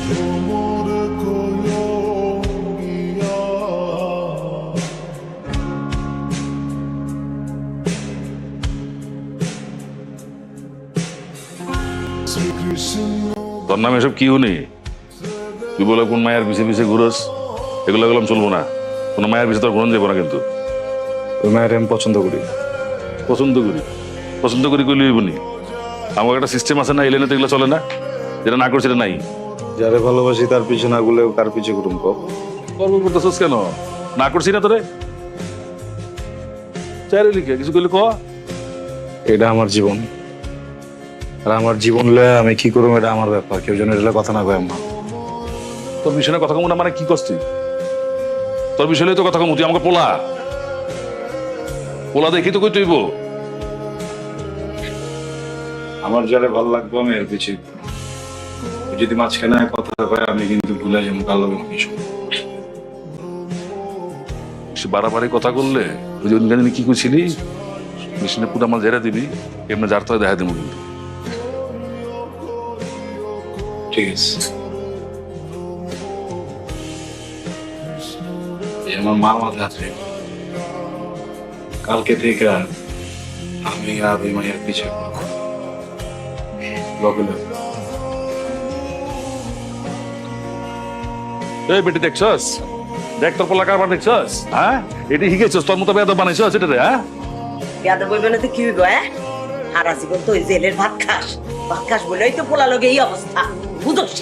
তোর নামে এসব কি শুনি? তুই বলে কোন মায়ের পিছিয়ে পিছিয়ে ঘুরস, এগুলো গেলাম চলবো না। কোনো মায়ের পিছিয়ে তোর ঘুরন যাবো না কিন্তু। ওই মায়ের আমি পছন্দ করি। পছন্দ করি পছন্দ করি কইলি হইবনি। আমার একটা সিস্টেম আছে না, এলেনে তো এগুলো চলে না। যেটা না করছি এটা নাই। যারে ভালোবাসি তার পিছনে না গুলেও কার পিছে করুম কো? গর্ব করতেছস কেন? না করছি না তোরে চাইরে লিখে কিছু কইলে ক। এটা আমার জীবন, আর আমার জীবন লয়ে আমি কি করবো এটা আমার ব্যাপার। কেউ যেন এটা কথা না কয় আম্মা। তোর বিষয়ে কথা কম না মানে কি করছিস? তোর বিষয়ে তো কথা কম, তুই আমাকে পোলা পোলা দেখি তো কই তুইব। আমার যারে ভালো লাগবে আমি এর পিছিয়ে ঘুরবো। যদি মাঝখানে কথা কয় আমি কিন্তু ভুলে যাবো কার লগে কিছু। সে বাড়াবাড়ি কথা করলে ওই যে অন্য কি করছিলি মেশিনে পুরো আমার ঝেড়ে দিবি, এমনি যার তো দেখা দেবো কিন্তু। ঠিক আছে, এই আমার মা মাথা আছে। কালকে থেকে আমি আর ওই মায়ের পিছিয়ে ঘুরবো। এই বেটি দেখছস, দেখ তোর পোলা কারবার দেখছস, হ্যাঁ এটি শিখেছস তোর মতো বেয়াদব বানাইছস এটা রে। হ্যাঁ বেয়াদব বইবে না তো কি হইব? সারা জীবন তো ওই জেলের ভাত খাস বলেই তো পোলা লগে এই অবস্থা। বুঝছ?